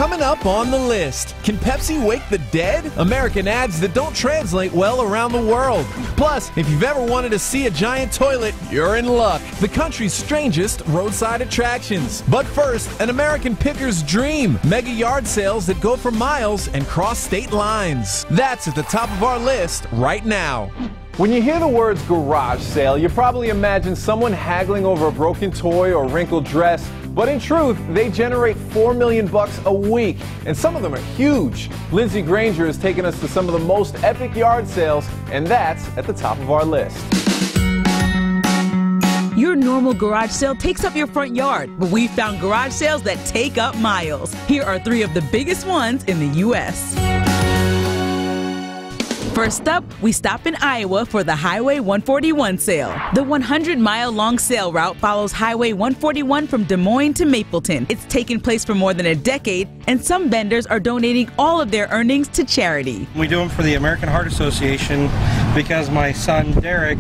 Coming up on the list, can Pepsi wake the dead? American ads that don't translate well around the world. Plus, if you've ever wanted to see a giant toilet, you're in luck. The country's strangest roadside attractions. But first, an American picker's dream. Mega yard sales that go for miles and cross state lines. That's at the top of our list right now. When you hear the words garage sale, you probably imagine someone haggling over a broken toy or wrinkled dress. But in truth, they generate $4 million a week, and some of them are huge. Lindsay Granger has taken us to some of the most epic yard sales, and that's at the top of our list. Your normal garage sale takes up your front yard, but we found garage sales that take up miles. Here are 3 of the biggest ones in the U.S. First up, we stop in Iowa for the Highway 141 sale. The 100-mile-long sale route follows Highway 141 from Des Moines to Mapleton. It's taken place for more than a decade, and some vendors are donating all of their earnings to charity. We do them for the American Heart Association because my son, Derek,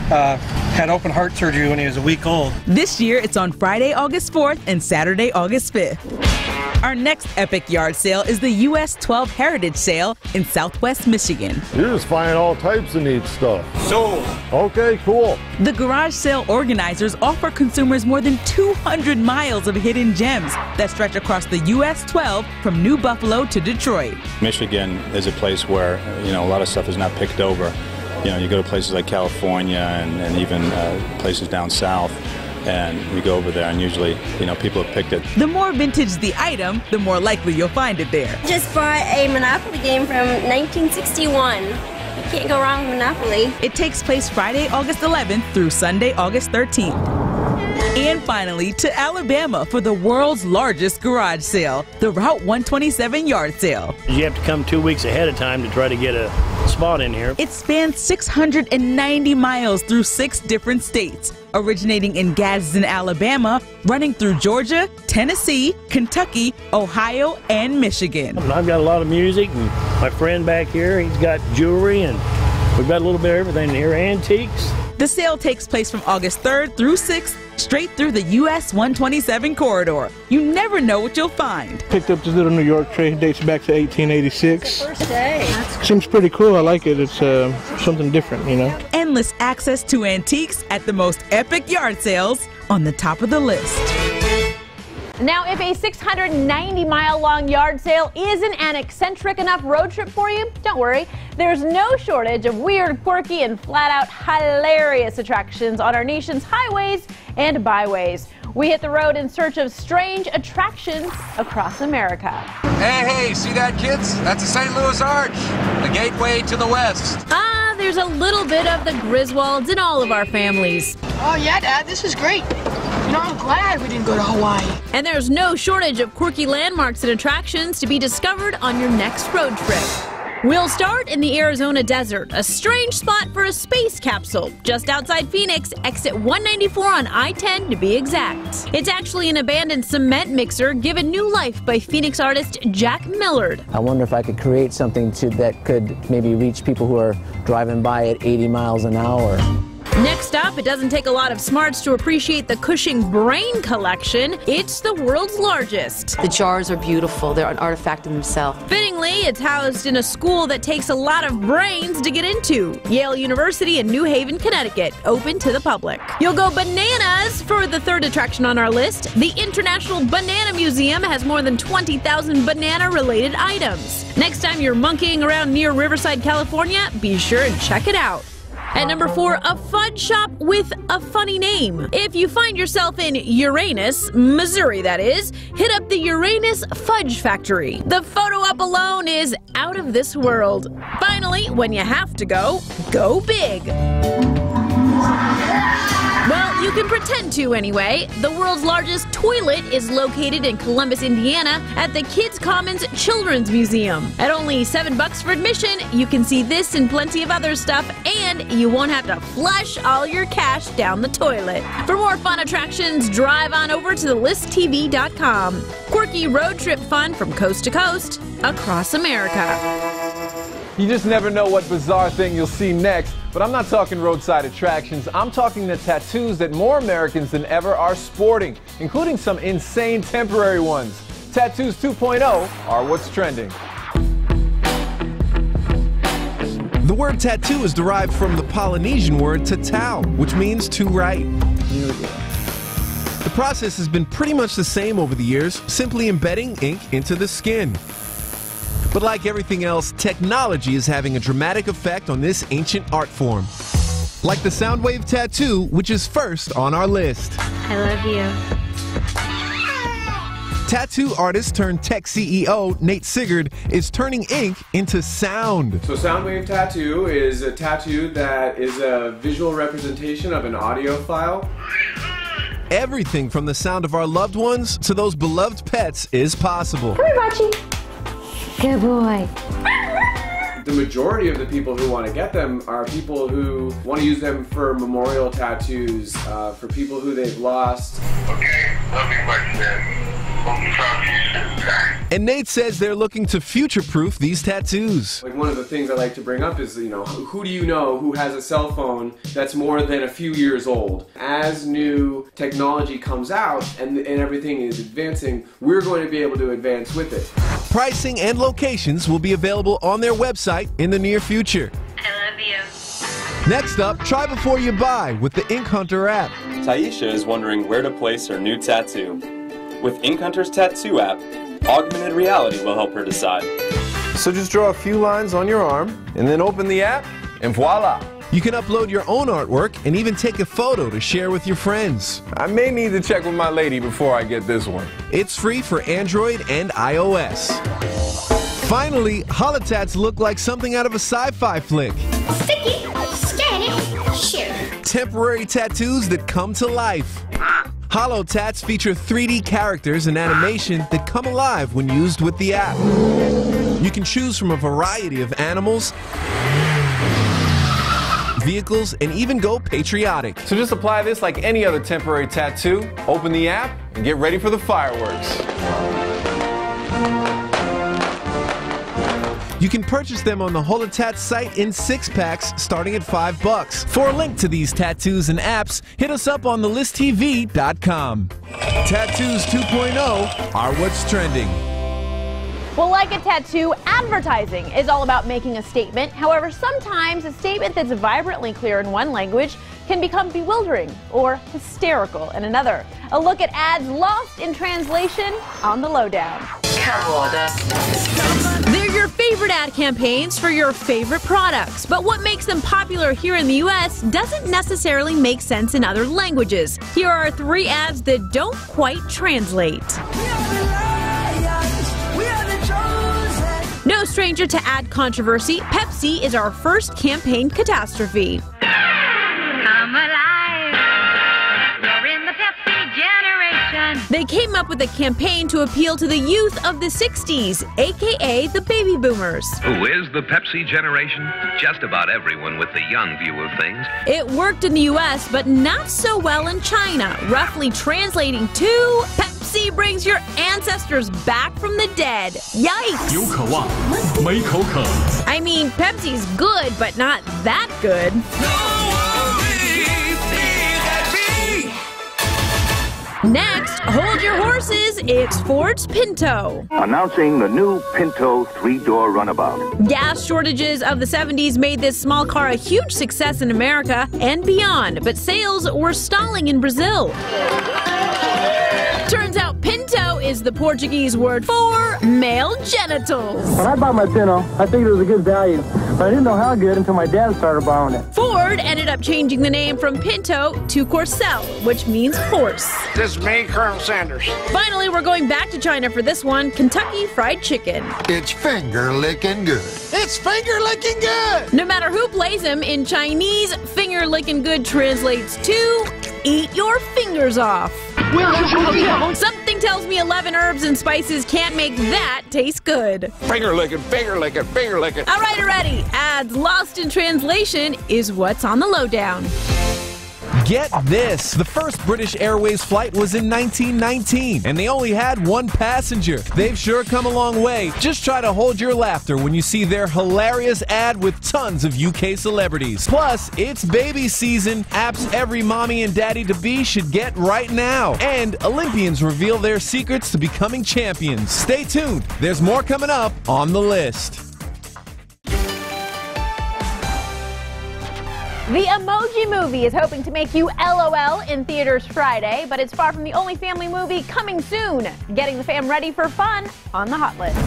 had open heart surgery when he was a week old. This year, it's on Friday, August 4th and Saturday, August 5th. Our next epic yard sale is the US 12 Heritage Sale in Southwest Michigan. You're just finding all types of neat stuff. Sold. Okay, cool. The garage sale organizers offer consumers more than 200 miles of hidden gems that stretch across the US 12 from New Buffalo to Detroit. Michigan is a place where, a lot of stuff is not picked over. You go to places like California and even places down south. And we go over there and usually, people have picked it. The more vintage the item, the more likely you'll find it there. Just bought a Monopoly game from 1961. You can't go wrong with Monopoly. It takes place Friday, August 11th through Sunday, August 13th. And finally, to Alabama for the world's largest garage sale, the Route 127 yard sale. You have to come 2 weeks ahead of time to try to get a spot in here. It spans 690 miles through 6 different states, originating in Gadsden, Alabama, running through Georgia, Tennessee, Kentucky, Ohio, and Michigan. I've got a lot of music, and my friend back here, he's got jewelry, and we've got a little bit of everything here, antiques. The sale takes place from August 3rd through 6th, straight through the US 127 corridor. You never know what you'll find. Picked up this little New York tray, dates back to 1886. First day. Seems pretty cool. I like it. It's something different, Endless access to antiques at the most epic yard sales on the top of the list. Now, if a 690-mile-long yard sale isn't an eccentric enough road trip for you, don't worry. There's no shortage of weird, quirky, and flat-out hilarious attractions on our nation's highways and byways. We hit the road in search of strange attractions across America. Hey, see that, kids? That's the St. Louis Arch, the gateway to the West. There's a little bit of the Griswolds in all of our families. Oh, yeah, Dad, this is great. I'm glad we didn't go to Hawaii. And there's no shortage of quirky landmarks and attractions to be discovered on your next road trip. We'll start in the Arizona desert, a strange spot for a space capsule, just outside Phoenix, exit 194 on I-10 to be exact. It's actually an abandoned cement mixer given new life by Phoenix artist Jack Millard. I wonder if I could create something that could maybe reach people who are driving by at 80 miles an hour. Next up, it doesn't take a lot of smarts to appreciate the Cushing Brain Collection. It's the world's largest. The jars are beautiful. They're an artifact in themselves. Fittingly, it's housed in a school that takes a lot of brains to get into. Yale University in New Haven, Connecticut, open to the public. You'll go bananas for the third attraction on our list. The International Banana Museum has more than 20,000 banana-related items. Next time you're monkeying around near Riverside, California, be sure and check it out. At number 4, a fudge shop with a funny name. If you find yourself in Uranus, Missouri that is, hit up the Uranus Fudge Factory. The photo up alone is out of this world. Finally, when you have to go big. Well, you can pretend to anyway. The world's largest toilet is located in Columbus, Indiana at the Kids Commons Children's Museum. At only $7 for admission, you can see this and plenty of other stuff, and you won't have to flush all your cash down the toilet. For more fun attractions, drive on over to thelisttv.com. Quirky road trip fun from coast to coast across America. You just never know what bizarre thing you'll see next, but I'm not talking roadside attractions. I'm talking the tattoos that more Americans than ever are sporting, including some insane temporary ones. Tattoos 2.0 are what's trending. The word tattoo is derived from the Polynesian word tatau, which means to write. The process has been pretty much the same over the years, simply embedding ink into the skin. But like everything else, technology is having a dramatic effect on this ancient art form. Like the Soundwave tattoo, which is first on our list. I love you. Tattoo artist turned tech CEO Nate Sigurd is turning ink into sound. So Soundwave tattoo is a tattoo that is a visual representation of an audio file. Everything from the sound of our loved ones to those beloved pets is possible. Come here, Bachi. Good boy. The majority of the people who want to get them are people who want to use them for memorial tattoos, for people who they've lost. Okay, love you much then. And Nate says they're looking to future-proof these tattoos. Like one of the things I like to bring up is, who do you know who has a cell phone that's more than a few years old? As new technology comes out and everything is advancing, we're going to be able to advance with it. Pricing and locations will be available on their website in the near future. I love you. Next up, try before you buy with the Ink Hunter app. Taisha is wondering where to place her new tattoo. With Ink Hunter's tattoo app, augmented reality will help her decide. So just draw a few lines on your arm and then open the app and voila. You can upload your own artwork and even take a photo to share with your friends. I may need to check with my lady before I get this one. It's free for Android and iOS. Finally, holotats look like something out of a sci-fi flick. Sticky, scan it, share. Temporary tattoos that come to life. Holotats feature 3D characters and animation that come alive when used with the app. You can choose from a variety of animals, vehicles, and even go patriotic. So just apply this like any other temporary tattoo, open the app, and get ready for the fireworks. You can purchase them on the Holotats site in 6-packs starting at $5. For a link to these tattoos and apps, hit us up on thelisttv.com. Tattoos 2.0 are what's trending. Well, like a tattoo, advertising is all about making a statement. However, sometimes a statement that's vibrantly clear in one language can become bewildering or hysterical in another. A look at ads lost in translation on the lowdown. They're your favorite ad campaigns for your favorite products, but what makes them popular here in the U.S. doesn't necessarily make sense in other languages. Here are 3 ads that don't quite translate. No stranger to ad controversy, Pepsi is our first campaign catastrophe. Come alive. You're in the Pepsi generation. They came up with a campaign to appeal to the youth of the 60s, aka the baby boomers. Who is the Pepsi generation? Just about everyone with the young view of things. It worked in the US, but not so well in China, roughly translating to Pepsi brings your ancestors back from the dead. Yikes! I mean, Pepsi's good, but not that good. Next, hold your horses, it's Ford's Pinto. Announcing the new Pinto 3-door runabout. Gas shortages of the 70s made this small car a huge success in America and beyond, but sales were stalling in Brazil. Turns out Pinto is the Portuguese word for male genitals. When I bought my Pinto, I figured it was a good value, but I didn't know how good until my dad started borrowing it. Ford ended up changing the name from Pinto to Corcel, which means horse. This is me, Colonel Sanders. Finally, we're going back to China for this one, Kentucky Fried Chicken. It's finger-licking good. It's finger-licking good! No matter who plays him, in Chinese, finger-licking good translates to eat your fingers off. Something tells me 11 herbs and spices can't make that taste good. Finger-licking, finger-licking, finger-licking. All right, already. Ads lost in translation is what's on the lowdown. Get this. The first British Airways flight was in 1919, and they only had one passenger. They've sure come a long way. Just try to hold your laughter when you see their hilarious ad with tons of UK celebrities. Plus, it's baby season. Apps every mommy and daddy-to-be should get right now. And Olympians reveal their secrets to becoming champions. Stay tuned. There's more coming up on the list. The Emoji Movie is hoping to make you LOL in theaters Friday, but it's far from the only family movie coming soon. Getting the fam ready for fun on the hot list.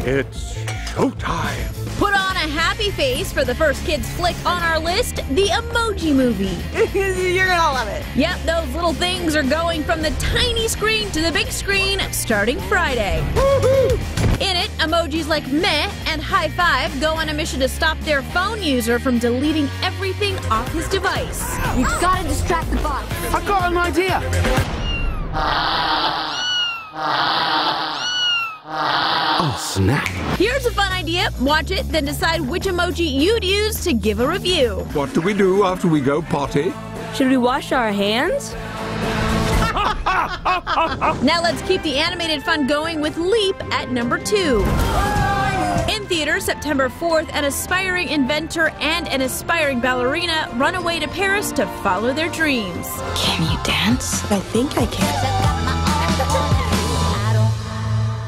It's showtime. Put on a happy face for the first kids flick on our list, The Emoji Movie. You're gonna love it. Yep, those little things are going from the tiny screen to the big screen starting Friday. Woohoo! In it, emojis like meh and high five go on a mission to stop their phone user from deleting everything off his device. You've gotta distract the bot. I got an idea. Oh, snap. Here's a fun idea. Watch it, then decide which emoji you'd use to give a review. What do we do after we go potty? Should we wash our hands? Now let's keep the animated fun going with Leap at number 2. In theaters September 4th, an aspiring inventor and an aspiring ballerina run away to Paris to follow their dreams. Can you dance? I think I can.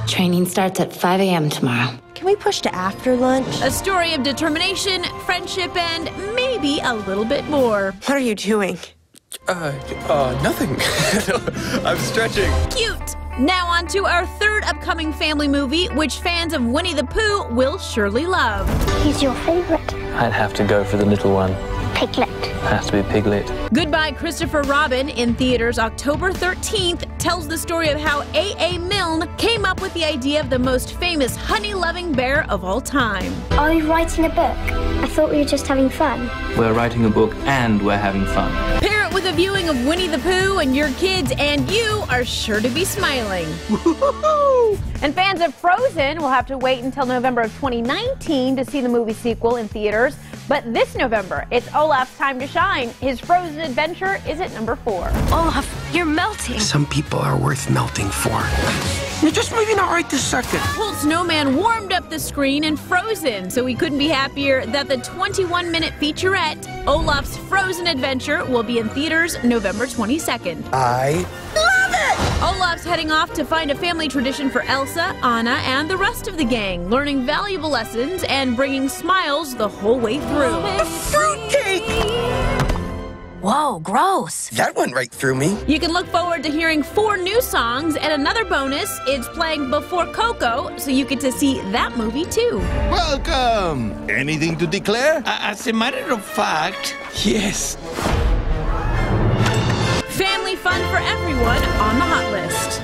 Training starts at 5 a.m. tomorrow. Can we push to after lunch? A story of determination, friendship, and maybe a little bit more. What are you doing? Nothing. I'm stretching. Cute! Now on to our third upcoming family movie, which fans of Winnie the Pooh will surely love. Who's your favorite? I'd have to go for the little one. Piglet. Has to be Piglet. Goodbye, Christopher Robin, in theaters October 13th, tells the story of how A.A. Milne came up with the idea of the most famous honey-loving bear of all time. Are you writing a book? I thought we were just having fun. We're writing a book and we're having fun. Pair it with a viewing of Winnie the Pooh and your kids and you are sure to be smiling. Woo-hoo-hoo! And fans of Frozen will have to wait until November of 2019 to see the movie sequel in theaters. But this November, it's Olaf's time to shine. His Frozen adventure is at number 4. Olaf, you're melting. Some people are worth melting for. You're just maybe not right this second. Holt Snowman warmed up the screen in Frozen, so we couldn't be happier that the 21-minute featurette, Olaf's Frozen Adventure, will be in theaters November 22nd. I love it! Olaf's heading off to find a family tradition for Elsa, Anna, and the rest of the gang, learning valuable lessons and bringing smiles the whole way through. A fruitcake! Whoa, gross. That went right through me. You can look forward to hearing 4 new songs, and another bonus, it's playing before Coco, so you get to see that movie too. Welcome! Anything to declare? As a matter of fact, Yes. Family fun for everyone on the hot list.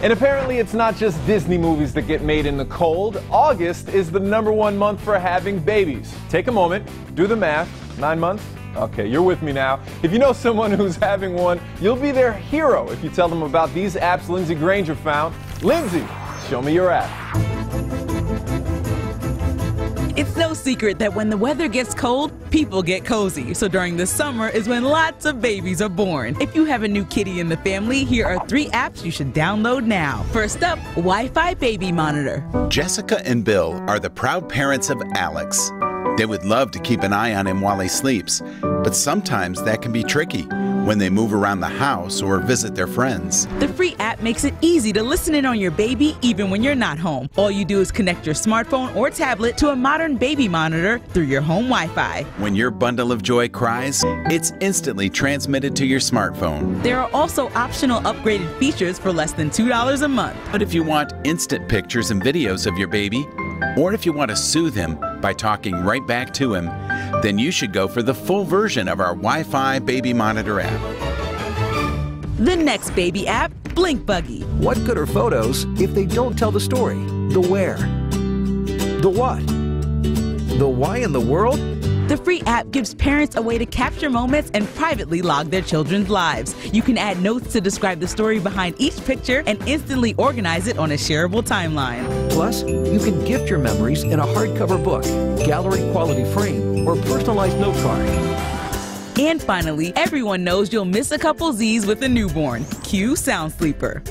And apparently it's not just Disney movies that get made in the cold. August is the #1 month for having babies. Take a moment, do the math. 9 months? Okay, you're with me now. If you know someone who's having one, you'll be their hero if you tell them about these apps Lindsay Granger found. Lindsay, show me your app. It's no secret that when the weather gets cold, people get cozy. So during the summer is when lots of babies are born. If you have a new kitty in the family, here are 3 apps you should download now. First up, Wi-Fi Baby Monitor. Jessica and Bill are the proud parents of Alex. They would love to keep an eye on him while he sleeps, but sometimes that can be tricky when they move around the house or visit their friends. The free app makes it easy to listen in on your baby even when you're not home. All you do is connect your smartphone or tablet to a modern baby monitor through your home Wi-Fi. When your bundle of joy cries, it's instantly transmitted to your smartphone. There are also optional upgraded features for less than $2 a month. But if you want instant pictures and videos of your baby, or if you want to soothe him by talking right back to him, then you should go for the full version of our Wi-Fi Baby Monitor app. The next baby app, Blink Buggy. What good are photos if they don't tell the story? The where? The what? The why in the world? The free app gives parents a way to capture moments and privately log their children's lives. You can add notes to describe the story behind each picture and instantly organize it on a shareable timeline. Plus, you can gift your memories in a hardcover book, gallery quality frame, or personalized note card. And finally, everyone knows you'll miss a couple Z's with a newborn. Cue Sound Sleeper.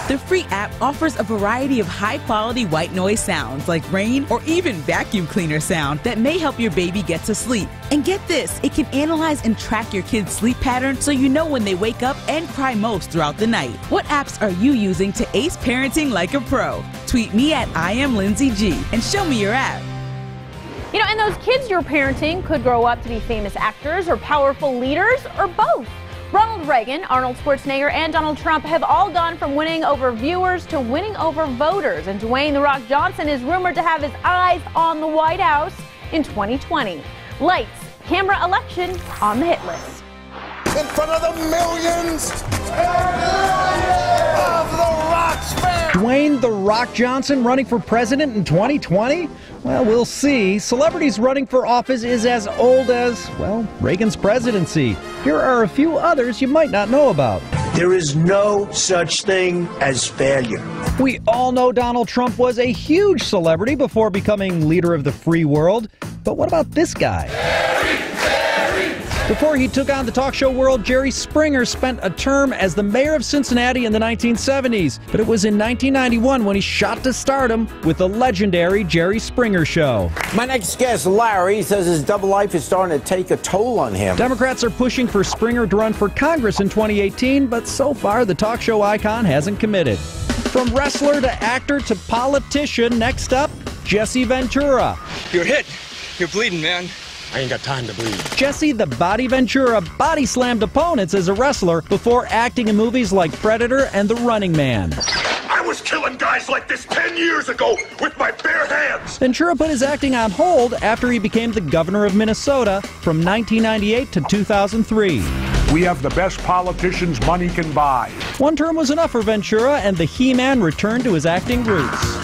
The free app offers a variety of high-quality white noise sounds like rain or even vacuum cleaner sound that may help your baby get to sleep. And get this, it can analyze and track your kids' sleep pattern so you know when they wake up and cry most throughout the night. What apps are you using to ace parenting like a pro? Tweet me at IamLindsayG and show me your app. You know, and those kids you're parenting could grow up to be famous actors or powerful leaders or both. Ronald Reagan, Arnold Schwarzenegger, and Donald Trump have all gone from winning over viewers to winning over voters. And Dwayne "The Rock" Johnson is rumored to have his eyes on the White House in 2020. Lights, camera, election on the hit list. In front of the millions of The Rock's fans. Dwayne "The Rock" Johnson running for president in 2020? Well, we'll see. Celebrities running for office is as old as, well, Reagan's presidency. Here are a few others you might not know about. There is no such thing as failure. We all know Donald Trump was a huge celebrity before becoming leader of the free world. But what about this guy? Before he took on the talk show world, Jerry Springer spent a term as the mayor of Cincinnati in the 1970s. But it was in 1991 when he shot to stardom with the legendary Jerry Springer Show. My next guest, Larry, says his double life is starting to take a toll on him. Democrats are pushing for Springer to run for Congress in 2018, but so far the talk show icon hasn't committed. From wrestler to actor to politician, next up, Jesse Ventura. You're hit. You're bleeding, man. I ain't got time to bleed. Jesse the Body Ventura body slammed opponents as a wrestler before acting in movies like Predator and The Running Man. I was killing guys like this 10 years ago with my bare hands. Ventura put his acting on hold after he became the governor of Minnesota from 1998 to 2003. We have the best politicians money can buy. One term was enough for Ventura, and the He-Man returned to his acting roots.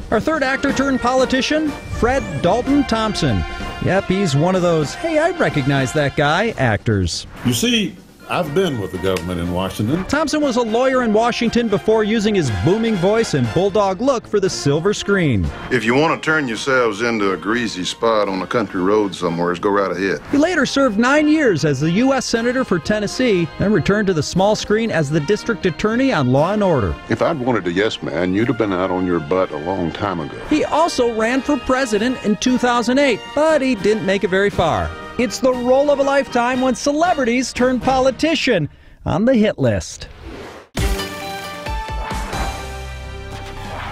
Our third actor turned politician, Fred Dalton Thompson. Yep, he's one of those, hey, I recognize that guy, actors. You see, I've been with the government in Washington. Thompson was a lawyer in Washington before using his booming voice and bulldog look for the silver screen. If you want to turn yourselves into a greasy spot on a country road somewhere, go right ahead. He later served 9 years as the U.S. Senator for Tennessee, then returned to the small screen as the district attorney on Law & Order. If I'd wanted a yes man, you'd have been out on your butt a long time ago. He also ran for president in 2008, but he didn't make it very far. It's the role of a lifetime when celebrities turn politician on the hit list.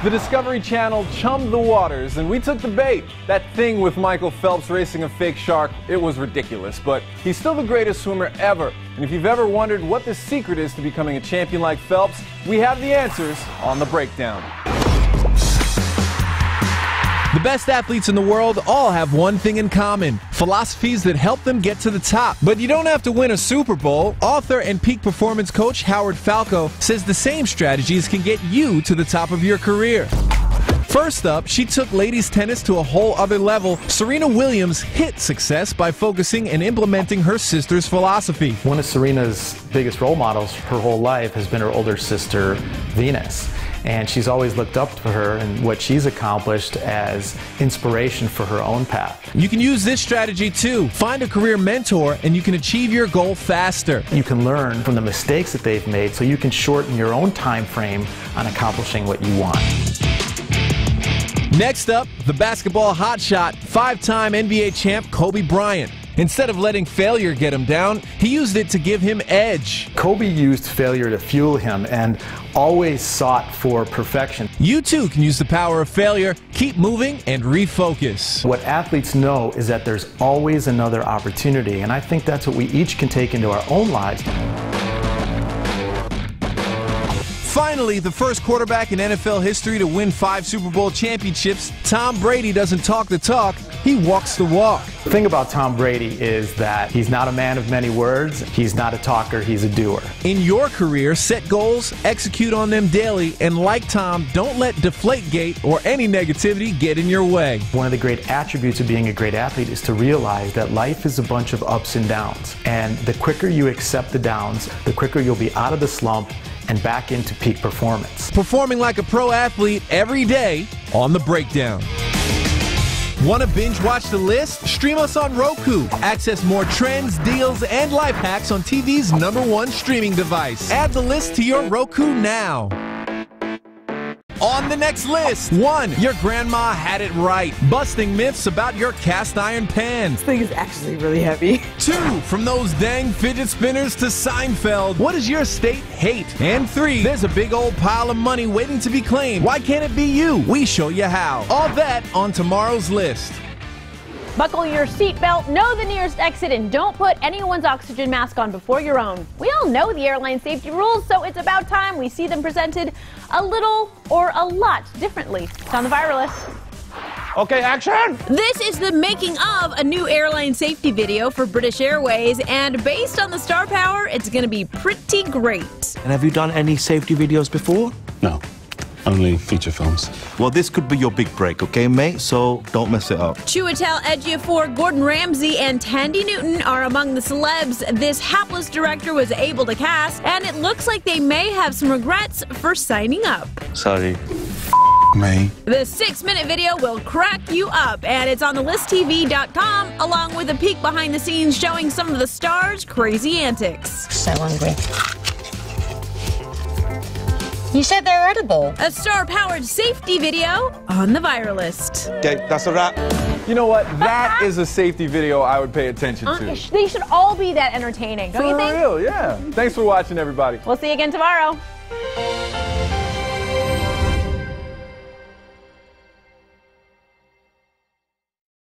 The Discovery Channel chummed the waters, and we took the bait. That thing with Michael Phelps racing a fake shark, it was ridiculous, but he's still the greatest swimmer ever. And if you've ever wondered what the secret is to becoming a champion like Phelps, we have the answers on The Breakdown. The best athletes in the world all have one thing in common: philosophies that help them get to the top. But you don't have to win a Super Bowl. Author and peak performance coach Howard Falco says the same strategies can get you to the top of your career. First up, she took ladies tennis to a whole other level. Serena Williams hit success by focusing and implementing her sister's philosophy. One of Serena's biggest role models her whole life has been her older sister, Venus. And she's always looked up to her and what she's accomplished as inspiration for her own path. You can use this strategy too. Find a career mentor and you can achieve your goal faster. You can learn from the mistakes that they've made so you can shorten your own time frame on accomplishing what you want. Next up, the basketball hotshot, five-time NBA champ Kobe Bryant. Instead of letting failure get him down, he used it to give him edge. Kobe used failure to fuel him and always sought for perfection. You too can use the power of failure, keep moving, and refocus. What athletes know is that there's always another opportunity, and I think that's what we each can take into our own lives. Finally, the first quarterback in NFL history to win 5 Super Bowl championships, Tom Brady doesn't talk the talk, he walks the walk. The thing about Tom Brady is that he's not a man of many words, he's not a talker, he's a doer. In your career, set goals, execute on them daily, and like Tom, don't let Deflategate or any negativity get in your way. One of the great attributes of being a great athlete is to realize that life is a bunch of ups and downs. And the quicker you accept the downs, the quicker you'll be out of the slump and back into peak performance. Performing like a pro athlete every day on The Breakdown. Want to binge watch the list? Stream us on Roku. Access more trends, deals, and life hacks on TV's #1 streaming device. Add the list to your Roku now. On the next list, 1. Your grandma had it right. Busting myths about your cast iron pan. This thing is actually really heavy. 2. From those dang fidget spinners to Seinfeld. What does your state hate? And 3. There's a big old pile of money waiting to be claimed. Why can't it be you? We show you how. All that on tomorrow's list. Buckle your seatbelt, know the nearest exit, and don't put anyone's oxygen mask on before your own. We all know the airline safety rules, so it's about time we see them presented a little or a lot differently. It's on the Viralist. Okay, action! This is the making of a new airline safety video for British Airways, and based on the star power, it's going to be pretty great. And have you done any safety videos before? No. Only feature films. Well, this could be your big break, okay, mate? So don't mess it up. Chiwetel Ejiofor, Gordon Ramsay, and Tandy Newton are among the celebs this hapless director was able to cast, and it looks like they may have some regrets for signing up. Sorry. Me. The 6-minute video will crack you up, and it's on thelisttv.com, along with a peek behind the scenes showing some of the stars' crazy antics. So hungry. You said they're edible. A star-powered safety video on the Viralist. Okay, that's a wrap. You know what? That is a safety video I would pay attention to. They should all be that entertaining, don't you think? For real, yeah. Thanks for watching, everybody. We'll see you again tomorrow.